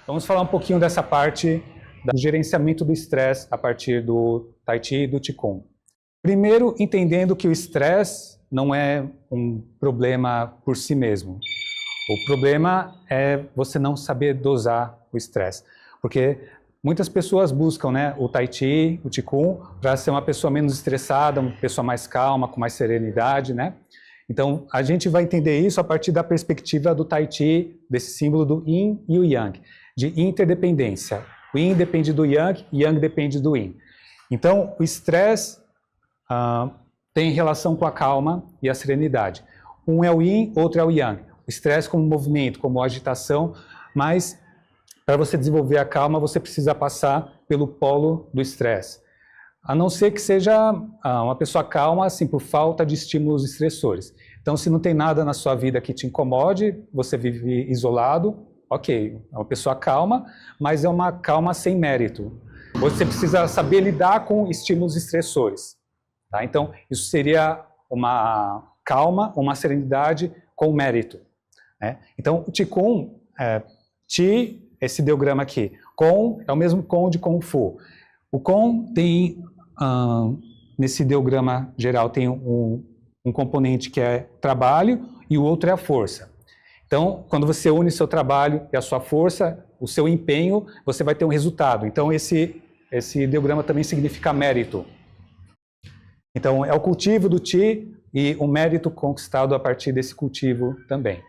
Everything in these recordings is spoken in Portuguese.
Vamos falar um pouquinho dessa parte do gerenciamento do estresse a partir do Tai Chi e do Qigong. Primeiro, entendendo que o estresse não é um problema por si mesmo. O problema é você não saber dosar o estresse. Porque muitas pessoas buscam, né, o Tai Chi, o Qigong, para ser uma pessoa menos estressada, uma pessoa mais calma, com mais serenidade, né? Então, a gente vai entender isso a partir da perspectiva do Tai Chi, desse símbolo do Yin e o Yang, de interdependência. O Yin depende do Yang, Yang depende do Yin. Então, o estresse tem relação com a calma e a serenidade. Um é o Yin, outro é o Yang. O estresse como movimento, como agitação, mas para você desenvolver a calma, você precisa passar pelo polo do estresse. A não ser que seja uma pessoa calma, assim, por falta de estímulos estressores. Então, se não tem nada na sua vida que te incomode, você vive isolado, ok, é uma pessoa calma, mas é uma calma sem mérito. Você precisa saber lidar com estímulos estressores. Tá? Então, isso seria uma calma, uma serenidade com mérito. Né? Então, o Qigong, Qi, esse ideograma aqui, Kong é o mesmo Kong de Kung Fu. O Kong tem, nesse ideograma geral, tem um componente que é trabalho e o outro é a força. Então, quando você une seu trabalho e a sua força, o seu empenho, você vai ter um resultado. Então, esse ideograma também significa mérito. Então, é o cultivo do Qi e o mérito conquistado a partir desse cultivo também.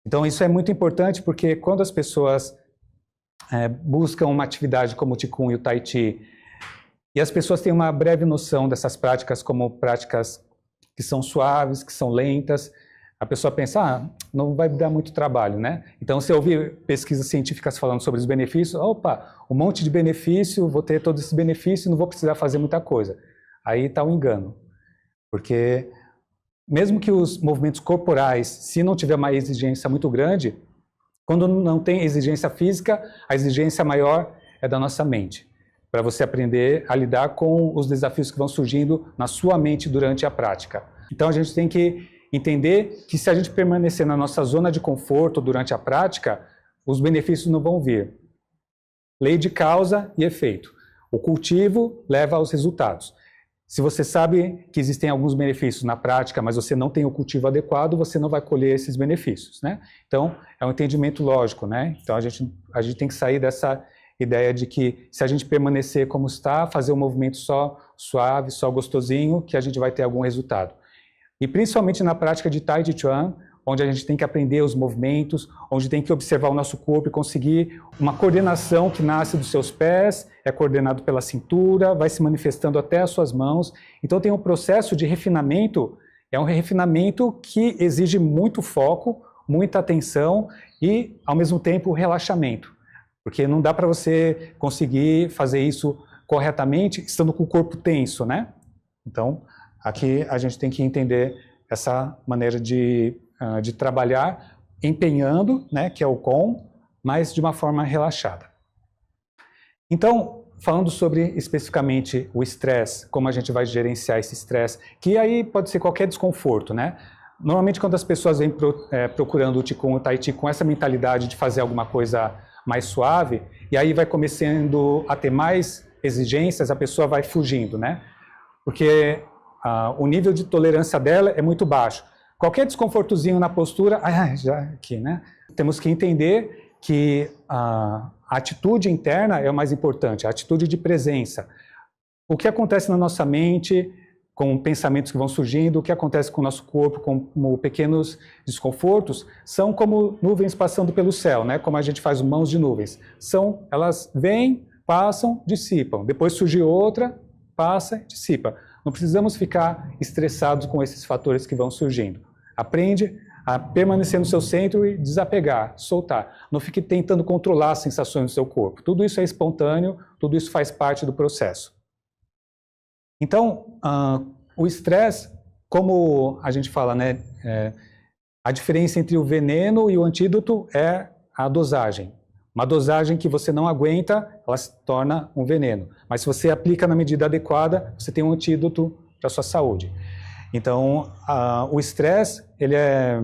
Então, isso é muito importante porque quando as pessoas buscam uma atividade como o Qigong e o Tai Chi, e as pessoas têm uma breve noção dessas práticas como práticas que são suaves, que são lentas, a pessoa pensa, não vai dar muito trabalho, né? Então, se eu ouvir pesquisas científicas falando sobre os benefícios, opa, um monte de benefício, vou ter todos esses benefícios e não vou precisar fazer muita coisa. Aí está um engano, porque mesmo que os movimentos corporais, se não tiver uma exigência muito grande, quando não tem exigência física, a exigência maior é da nossa mente, para você aprender a lidar com os desafios que vão surgindo na sua mente durante a prática. Então a gente tem que entender que se a gente permanecer na nossa zona de conforto durante a prática, os benefícios não vão vir. Lei de causa e efeito. O cultivo leva aos resultados. Se você sabe que existem alguns benefícios na prática, mas você não tem o cultivo adequado, você não vai colher esses benefícios, né? Então, é um entendimento lógico, né? Então, a gente tem que sair dessa ideia de que se a gente permanecer como está, fazer um movimento só suave, só gostosinho, que a gente vai ter algum resultado. E principalmente na prática de Tai Chi Chuan, onde a gente tem que aprender os movimentos, onde tem que observar o nosso corpo e conseguir uma coordenação que nasce dos seus pés, é coordenado pela cintura, vai se manifestando até as suas mãos. Então tem um processo de refinamento, é um refinamento que exige muito foco, muita atenção e, ao mesmo tempo, relaxamento. Porque não dá para você conseguir fazer isso corretamente estando com o corpo tenso, né? Então, aqui a gente tem que entender essa maneira de trabalhar empenhando, né, que é o Kong, mas de uma forma relaxada. Então, falando sobre especificamente o estresse, como a gente vai gerenciar esse estresse, que aí pode ser qualquer desconforto, né? Normalmente quando as pessoas vêm procurando o Qigong, o Tai Chi com essa mentalidade de fazer alguma coisa mais suave, e aí vai começando a ter mais exigências, a pessoa vai fugindo, né? Porque o nível de tolerância dela é muito baixo. Qualquer desconfortozinho na postura, já aqui, né? Temos que entender que a atitude interna é o mais importante, a atitude de presença. O que acontece na nossa mente, com pensamentos que vão surgindo, o que acontece com o nosso corpo, como pequenos desconfortos, são como nuvens passando pelo céu, né? Como a gente faz mãos de nuvens. Elas vêm, passam, dissipam. Depois surge outra, passa, dissipa. Não precisamos ficar estressados com esses fatores que vão surgindo. Aprende a permanecer no seu centro e desapegar, soltar. Não fique tentando controlar as sensações do seu corpo. Tudo isso é espontâneo, tudo isso faz parte do processo. Então, o estresse, como a gente fala, né, a diferença entre o veneno e o antídoto é a dosagem. Uma dosagem que você não aguenta, ela se torna um veneno. Mas se você aplica na medida adequada, você tem um antídoto para a sua saúde. Então, o estresse, ele é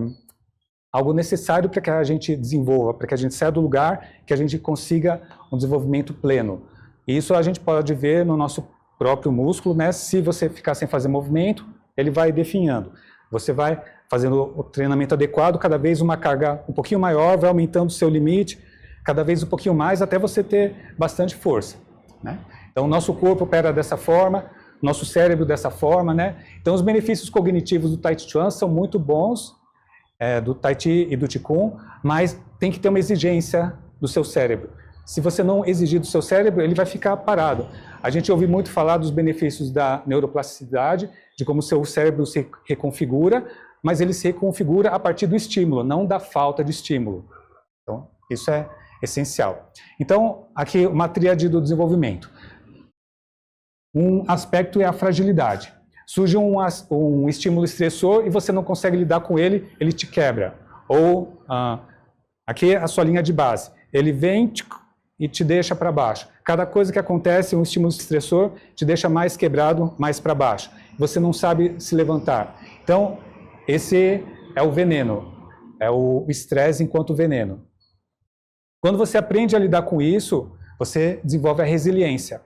algo necessário para que a gente desenvolva, para que a gente saia do lugar, que a gente consiga um desenvolvimento pleno. E isso a gente pode ver no nosso próprio músculo, né? Se você ficar sem fazer movimento, ele vai definhando. Você vai fazendo o treinamento adequado, cada vez uma carga um pouquinho maior, vai aumentando o seu limite, cada vez um pouquinho mais, até você ter bastante força, né? Então, o nosso corpo opera dessa forma, nosso cérebro dessa forma, né? Então, os benefícios cognitivos do Tai Chi Chuan são muito bons, do Tai Chi e do Qigong, mas tem que ter uma exigência do seu cérebro. Se você não exigir do seu cérebro, ele vai ficar parado. A gente ouve muito falar dos benefícios da neuroplasticidade, de como o seu cérebro se reconfigura, mas ele se reconfigura a partir do estímulo, não da falta de estímulo. Então, isso é essencial. Então, aqui uma tríade do desenvolvimento. Um aspecto é a fragilidade. Surge um estímulo estressor e você não consegue lidar com ele, ele te quebra. Ou, aqui é a sua linha de base. Ele vem e te deixa para baixo. Cada coisa que acontece, um estímulo estressor, te deixa mais quebrado, mais para baixo. Você não sabe se levantar. Então, esse é o veneno. É o estresse enquanto veneno. Quando você aprende a lidar com isso, você desenvolve a resiliência.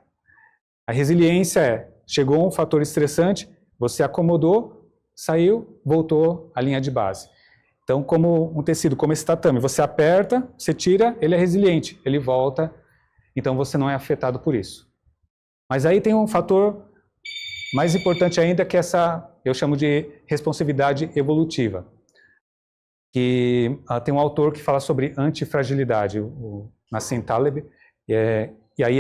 A resiliência é, chegou um fator estressante, você acomodou, saiu, voltou à linha de base. Então, como um tecido, como esse tatame, você aperta, você tira, ele é resiliente, ele volta, então você não é afetado por isso. Mas aí tem um fator mais importante ainda, que é essa, eu chamo de responsividade evolutiva. Que tem um autor que fala sobre antifragilidade, o Nassim Taleb, e aí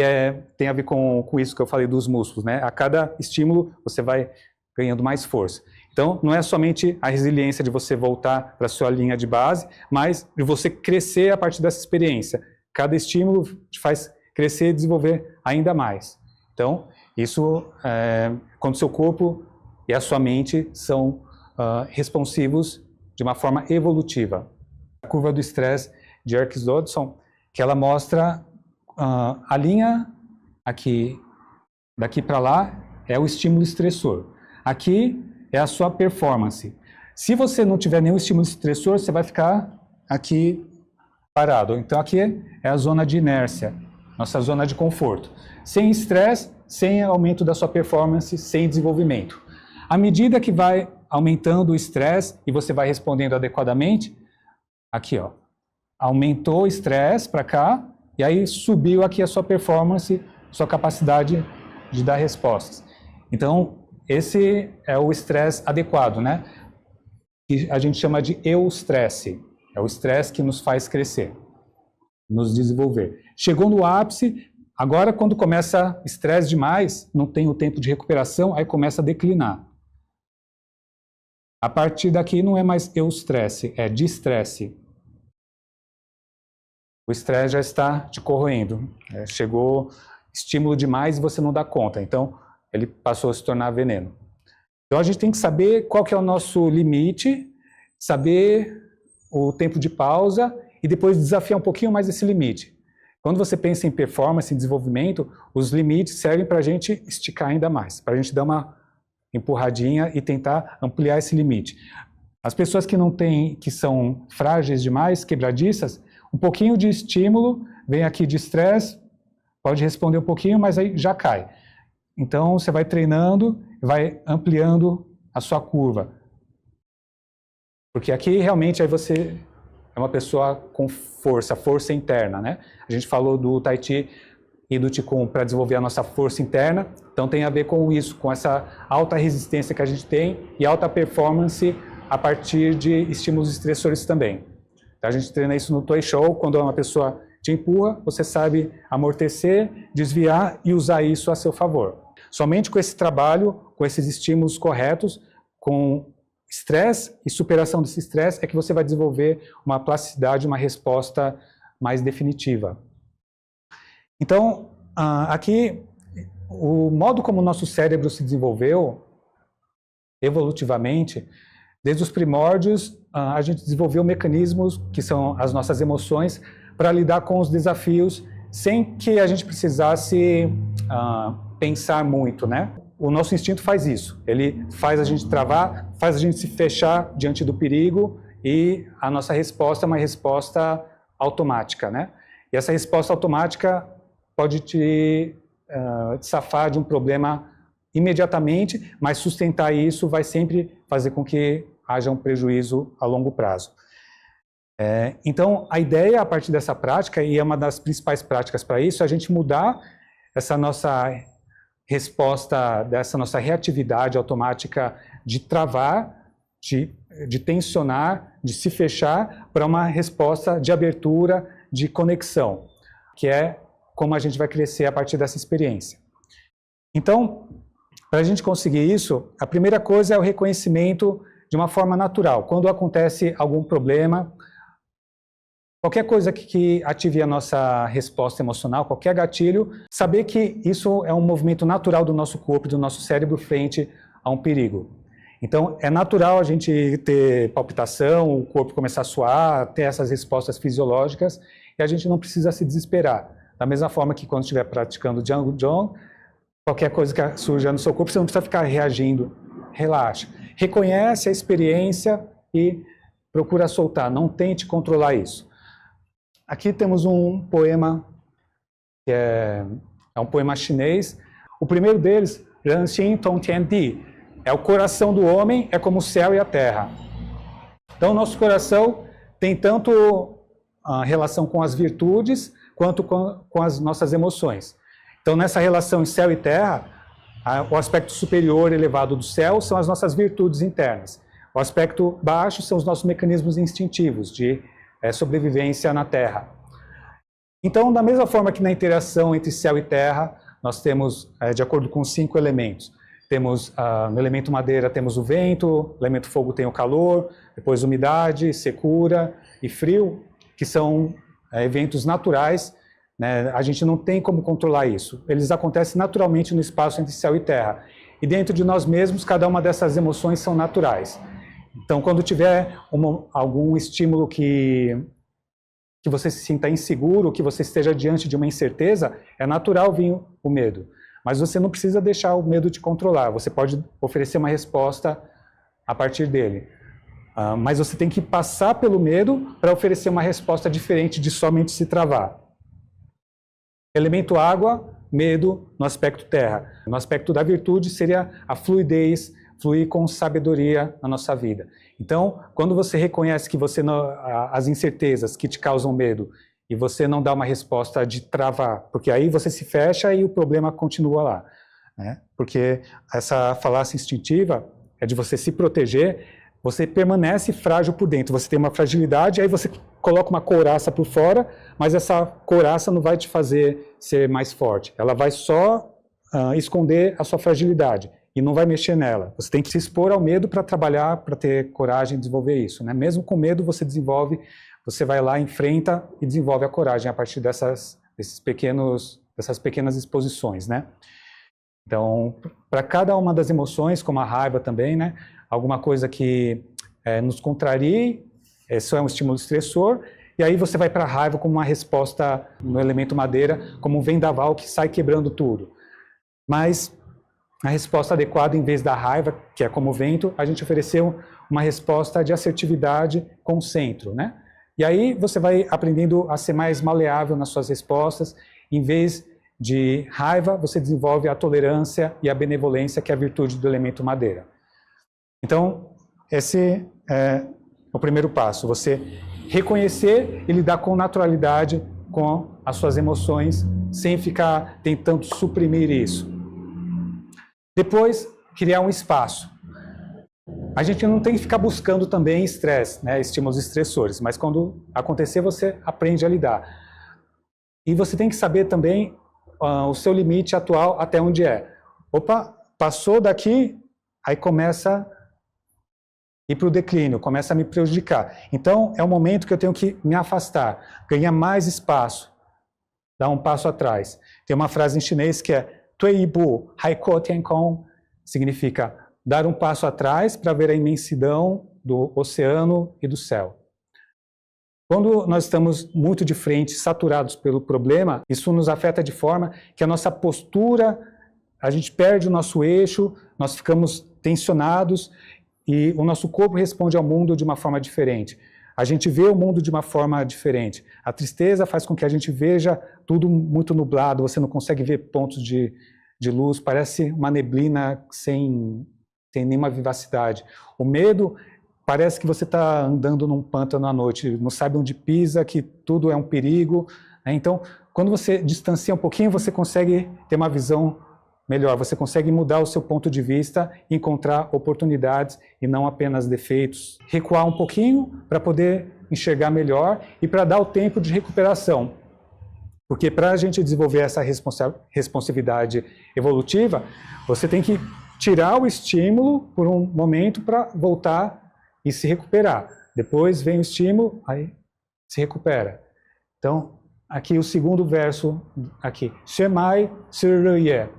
tem a ver com isso que eu falei dos músculos, né? A cada estímulo você vai ganhando mais força. Então, não é somente a resiliência de você voltar para a sua linha de base, mas de você crescer a partir dessa experiência. Cada estímulo te faz crescer e desenvolver ainda mais. Então, isso, quando o seu corpo e a sua mente são responsivos de uma forma evolutiva. A curva do estresse de Yerkes-Dodson, que ela mostra a linha aqui, daqui para lá, é o estímulo estressor. Aqui é a sua performance. Se você não tiver nenhum estímulo estressor, você vai ficar aqui parado. Então aqui é a zona de inércia, nossa zona de conforto. Sem estresse, sem aumento da sua performance, sem desenvolvimento. À medida que vai aumentando o estresse e você vai respondendo adequadamente, aqui ó, aumentou o estresse para cá, e aí subiu aqui a sua performance, sua capacidade de dar respostas. Então, esse é o estresse adequado, né? Que a gente chama de eustresse. É o estresse que nos faz crescer, nos desenvolver. Chegou no ápice, agora quando começa estresse demais, não tem o tempo de recuperação, aí começa a declinar. A partir daqui não é mais eustresse, é distresse. O estresse já está te corroendo. Chegou estímulo demais e você não dá conta. Então, ele passou a se tornar veneno. Então, a gente tem que saber qual que é o nosso limite, saber o tempo de pausa e depois desafiar um pouquinho mais esse limite. Quando você pensa em performance, em desenvolvimento, os limites servem para a gente esticar ainda mais, para a gente dar uma empurradinha e tentar ampliar esse limite. As pessoas que não têm, que são frágeis demais, quebradiças, um pouquinho de estímulo, vem aqui de estresse, pode responder um pouquinho, mas aí já cai. Então, você vai treinando, vai ampliando a sua curva. Porque aqui, realmente, aí você é uma pessoa com força interna, né? A gente falou do Tai Chi e do Qigong para desenvolver a nossa força interna, então tem a ver com isso, com essa alta resistência que a gente tem e alta performance a partir de estímulos estressores também. Então, a gente treina isso no Toei Show, quando uma pessoa te empurra, você sabe amortecer, desviar e usar isso a seu favor. Somente com esse trabalho, com esses estímulos corretos, com estresse e superação desse estresse, é que você vai desenvolver uma plasticidade, uma resposta mais definitiva. Então, aqui, o modo como o nosso cérebro se desenvolveu, evolutivamente, desde os primórdios, a gente desenvolveu mecanismos, que são as nossas emoções, para lidar com os desafios, sem que a gente precisasse pensar muito, né? O nosso instinto faz isso. Ele faz a gente travar, faz a gente se fechar diante do perigo e a nossa resposta é uma resposta automática, né? E essa resposta automática pode te safar de um problema imediatamente, mas sustentar isso vai sempre fazer com que haja um prejuízo a longo prazo. Então, a ideia a partir dessa prática, e é uma das principais práticas para isso, é a gente mudar essa nossa resposta, dessa nossa reatividade automática de travar, de tensionar, de se fechar, para uma resposta de abertura, de conexão, que é como a gente vai crescer a partir dessa experiência. Então, para a gente conseguir isso, a primeira coisa é o reconhecimento de uma forma natural. Quando acontece algum problema, qualquer coisa que ative a nossa resposta emocional, qualquer gatilho, saber que isso é um movimento natural do nosso corpo e do nosso cérebro frente a um perigo. Então, é natural a gente ter palpitação, o corpo começar a suar, ter essas respostas fisiológicas, e a gente não precisa se desesperar. Da mesma forma que quando estiver praticando Django John, qualquer coisa que surja no seu corpo, você não precisa ficar reagindo. Relaxa. Reconhece a experiência e procura soltar. Não tente controlar isso. Aqui temos um poema, que é um poema chinês. O primeiro deles, Ren Xin Tong Tian Di, é o coração do homem, é como o céu e a terra. Então, nosso coração tem tanto a relação com as virtudes, quanto com as nossas emoções. Então, nessa relação em céu e terra, o aspecto superior elevado do céu são as nossas virtudes internas. O aspecto baixo são os nossos mecanismos instintivos de sobrevivência na terra. Então, da mesma forma que na interação entre céu e terra, nós temos, de acordo com os 5 elementos, temos no elemento madeira temos o vento, no elemento fogo tem o calor, depois umidade, secura e frio, que são eventos naturais, né? A gente não tem como controlar isso. Eles acontecem naturalmente no espaço entre céu e terra. E dentro de nós mesmos, cada uma dessas emoções são naturais. Então, quando tiver algum estímulo que você se sinta inseguro, que você esteja diante de uma incerteza, é natural vir o medo. Mas você não precisa deixar o medo te controlar. Você pode oferecer uma resposta a partir dele. Mas você tem que passar pelo medo para oferecer uma resposta diferente de somente se travar. Elemento água, medo no aspecto terra. No aspecto da virtude seria a fluidez, fluir com sabedoria na nossa vida. Então, quando você reconhece que você as incertezas que te causam medo e você não dá uma resposta de travar, porque aí você se fecha e o problema continua lá, né? Porque essa falácia instintiva é de você se proteger, você permanece frágil por dentro, você tem uma fragilidade, aí você coloca uma couraça por fora, mas essa couraça não vai te fazer ser mais forte, ela vai só esconder a sua fragilidade e não vai mexer nela. Você tem que se expor ao medo para trabalhar, para ter coragem de desenvolver isso, né? Mesmo com medo você desenvolve, você vai lá, enfrenta e desenvolve a coragem a partir dessas pequenas exposições, né? Então, para cada uma das emoções, como a raiva também, né? Alguma coisa que nos contrarie, isso é um estímulo estressor, e aí você vai para a raiva como uma resposta no elemento madeira, como um vendaval que sai quebrando tudo. Mas a resposta adequada, em vez da raiva, que é como o vento, a gente ofereceu uma resposta de assertividade com o centro, né? E aí você vai aprendendo a ser mais maleável nas suas respostas. Em vez de raiva, você desenvolve a tolerância e a benevolência, que é a virtude do elemento madeira. Então, esse é o primeiro passo, você reconhecer e lidar com naturalidade com as suas emoções, sem ficar tentando suprimir isso. Depois, criar um espaço. A gente não tem que ficar buscando também estresse, né, estímulos estressores, mas quando acontecer, você aprende a lidar. E você tem que saber também o seu limite atual até onde é. Opa, passou daqui, aí começa a ir para o declínio, começa a me prejudicar. Então, é o momento que eu tenho que me afastar, ganhar mais espaço, dar um passo atrás. Tem uma frase em chinês que é Tui Bu Hai Ko Tian Kong, significa dar um passo atrás para ver a imensidão do oceano e do céu. Quando nós estamos muito de frente, saturados pelo problema, isso nos afeta de forma que a nossa postura, a gente perde o nosso eixo, nós ficamos tensionados e o nosso corpo responde ao mundo de uma forma diferente. A gente vê o mundo de uma forma diferente. A tristeza faz com que a gente veja tudo muito nublado, você não consegue ver pontos de luz, parece uma neblina sem nenhuma vivacidade. O medo parece que você está andando num pântano à noite, não sabe onde pisa, que tudo é um perigo. Então, quando você distancia um pouquinho, você consegue ter uma visão melhor, você consegue mudar o seu ponto de vista, encontrar oportunidades e não apenas defeitos. Recuar um pouquinho para poder enxergar melhor e para dar o tempo de recuperação. Porque para a gente desenvolver essa responsividade evolutiva, você tem que tirar o estímulo por um momento para voltar e se recuperar. Depois vem o estímulo, aí se recupera. Então, aqui o segundo verso, aqui. Shemai Surye.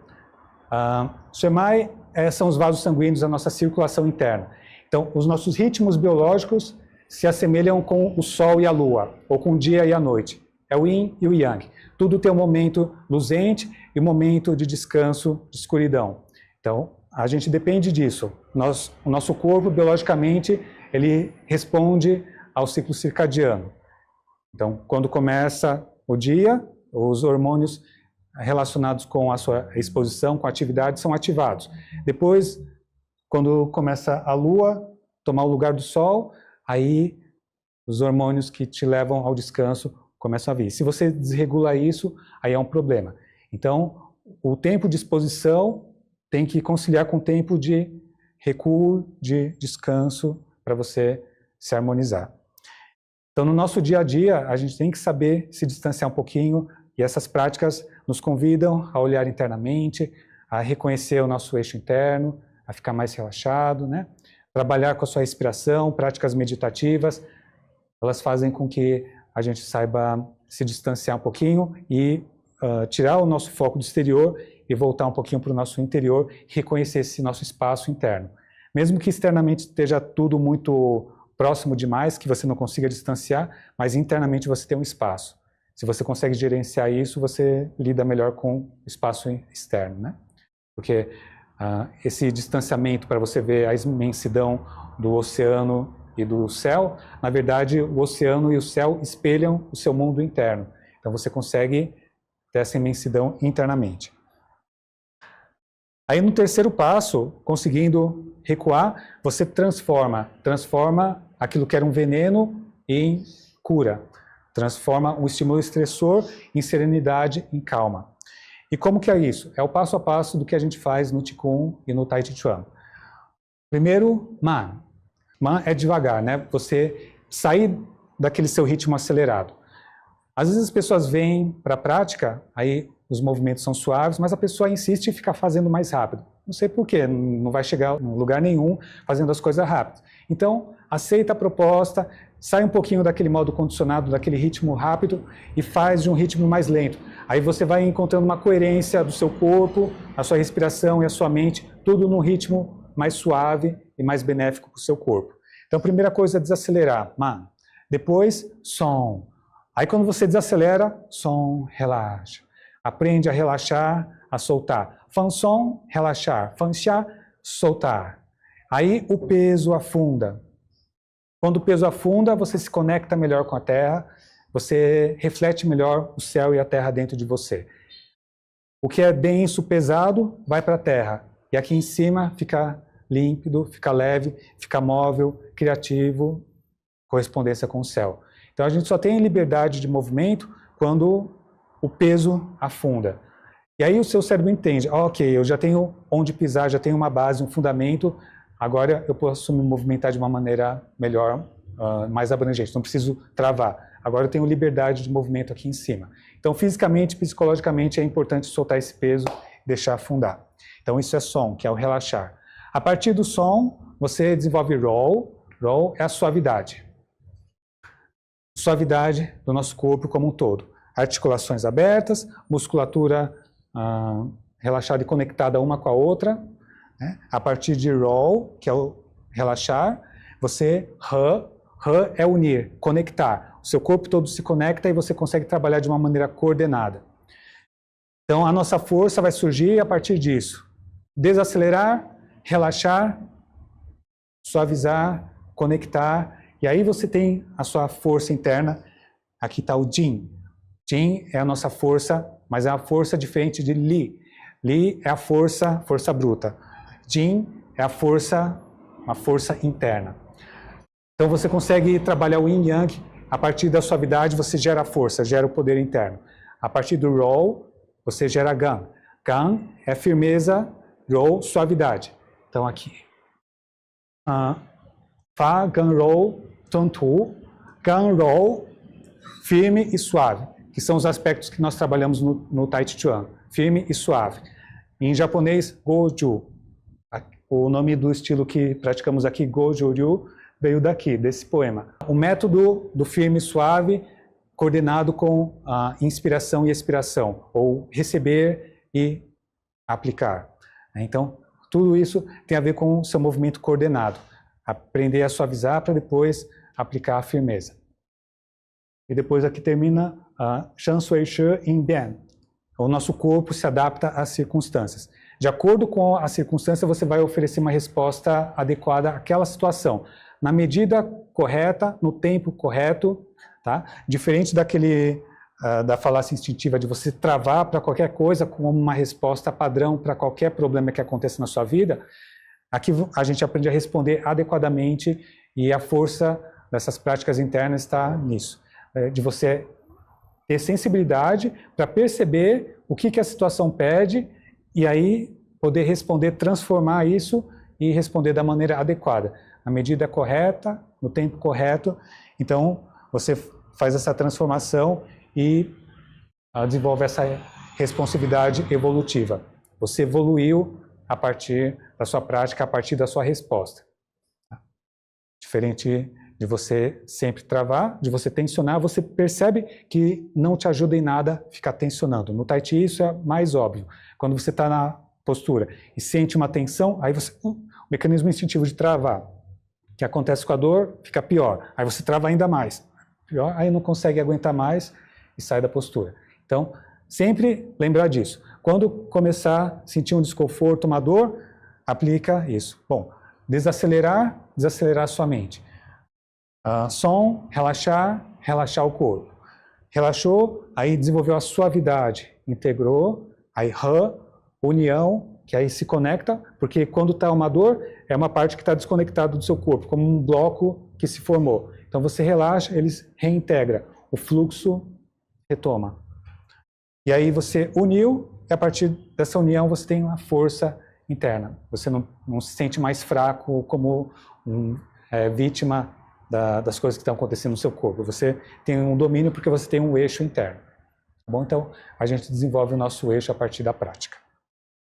Shemai são os vasos sanguíneos da nossa circulação interna. Então, os nossos ritmos biológicos se assemelham com o sol e a lua, ou com o dia e a noite. É o yin e o yang. Tudo tem um momento luzente e um momento de descanso, de escuridão. Então, a gente depende disso. O nosso corpo, biologicamente, ele responde ao ciclo circadiano. Então, quando começa o dia, os hormônios relacionados com a sua exposição, com a atividade, são ativados. Depois, quando começa a lua tomar o lugar do sol, aí os hormônios que te levam ao descanso começam a vir. Se você desregula isso, aí é um problema. Então, o tempo de exposição tem que conciliar com o tempo de recuo, de descanso, para você se harmonizar. Então, no nosso dia a dia, a gente tem que saber se distanciar um pouquinho, e essas práticas nos convidam a olhar internamente, a reconhecer o nosso eixo interno, a ficar mais relaxado, né? Trabalhar com a sua respiração, práticas meditativas, elas fazem com que a gente saiba se distanciar um pouquinho e tirar o nosso foco do exterior e voltar um pouquinho para o nosso interior, reconhecer esse nosso espaço interno. Mesmo que externamente esteja tudo muito próximo demais, que você não consiga distanciar, mas internamente você tem um espaço. Se você consegue gerenciar isso, você lida melhor com o espaço externo, né? Porque esse distanciamento para você ver a imensidão do oceano e do céu, na verdade, o oceano e o céu espelham o seu mundo interno. Então você consegue ter essa imensidão internamente. Aí no terceiro passo, conseguindo recuar, você transforma aquilo que era um veneno em cura. Transforma um estímulo estressor em serenidade, em calma. E como que é isso? É o passo a passo do que a gente faz no Qigong e no Tai Chi Chuan. Primeiro, Man. Man é devagar, né? Você sair daquele seu ritmo acelerado. Às vezes as pessoas vêm para a prática, aí os movimentos são suaves, mas a pessoa insiste em ficar fazendo mais rápido. Não sei porquê, não vai chegar em lugar nenhum fazendo as coisas rápido. Então, aceita a proposta, sai um pouquinho daquele modo condicionado, daquele ritmo rápido e faz de um ritmo mais lento. Aí você vai encontrando uma coerência do seu corpo, a sua respiração e a sua mente, tudo num ritmo mais suave e mais benéfico para o seu corpo. Então, a primeira coisa é desacelerar, Man. Depois, som. Aí quando você desacelera, som, relaxa. Aprende a relaxar, a soltar. Fan som, relaxar. Fan xia, soltar. Aí o peso afunda. Quando o peso afunda, você se conecta melhor com a Terra, você reflete melhor o céu e a Terra dentro de você. O que é denso, pesado, vai para a Terra. E aqui em cima fica límpido, fica leve, fica móvel, criativo, correspondência com o céu. Então a gente só tem liberdade de movimento quando o peso afunda. E aí o seu cérebro entende, ok, eu já tenho onde pisar, já tenho uma base, um fundamento, agora eu posso me movimentar de uma maneira melhor, mais abrangente, não preciso travar. Agora eu tenho liberdade de movimento aqui em cima. Então fisicamente, psicologicamente é importante soltar esse peso e deixar afundar. Então isso é som, que é o relaxar. A partir do som, você desenvolve roll. Roll é a suavidade. Suavidade do nosso corpo como um todo. Articulações abertas, musculatura relaxada e conectada uma com a outra. Né? A partir de roll, que é o relaxar, você é unir, conectar. O seu corpo todo se conecta e você consegue trabalhar de uma maneira coordenada. Então a nossa força vai surgir a partir disso. Desacelerar, relaxar, suavizar, conectar, e aí você tem a sua força interna. Aqui está o Jin. Jin é a nossa força, mas é uma força diferente de Li. Li é a força bruta. Jin é uma força interna. Então você consegue trabalhar o Yin Yang, a partir da suavidade você gera força, gera o poder interno. A partir do Rou, você gera Gan. Gan é firmeza, Rou, suavidade. Então aqui. Fa, Gan, Rou, Tun, Tu. Gan, Rou, firme e suave, que são os aspectos que nós trabalhamos no Tai Chi Chuan. Firme e suave. Em japonês, Goju. O nome do estilo que praticamos aqui, Goju Ryu, veio daqui, desse poema. O método do firme e suave, coordenado com a inspiração e expiração, ou receber e aplicar. Então, tudo isso tem a ver com o seu movimento coordenado. Aprender a suavizar para depois aplicar a firmeza. E depois aqui termina Shan Sui Shi Yin Bian. O nosso corpo se adapta às circunstâncias. De acordo com a circunstância, você vai oferecer uma resposta adequada àquela situação. Na medida correta, no tempo correto, tá? Diferente da falácia instintiva de você travar para qualquer coisa como uma resposta padrão para qualquer problema que aconteça na sua vida, aqui a gente aprende a responder adequadamente e a força dessas práticas internas está nisso. De você ter sensibilidade para perceber o que a situação pede e aí poder responder, transformar isso e responder da maneira adequada, na medida correta, no tempo correto. Então, você faz essa transformação e desenvolve essa responsividade evolutiva. Você evoluiu a partir da sua prática, a partir da sua resposta. Diferente de você sempre travar, de você tensionar, você percebe que não te ajuda em nada ficar tensionando. No Tai Chi isso é mais óbvio. Quando você está na postura e sente uma tensão, aí você... o mecanismo instintivo de travar. O que acontece com a dor fica pior. Aí você trava ainda mais. Pior, aí não consegue aguentar mais e sai da postura. Então, sempre lembrar disso. Quando começar a sentir um desconforto, uma dor, aplica isso. Bom, desacelerar a sua mente. Som, relaxar o corpo. Relaxou, aí desenvolveu a suavidade, integrou, aí união, que aí se conecta, porque quando está uma dor, é uma parte que está desconectada do seu corpo, como um bloco que se formou. Então você relaxa, eles reintegra, o fluxo retoma. E aí você uniu, e a partir dessa união você tem uma força interna. Você não se sente mais fraco como vítima das coisas que estão acontecendo no seu corpo. Você tem um domínio porque você tem um eixo interno. Tá bom? Então, a gente desenvolve o nosso eixo a partir da prática.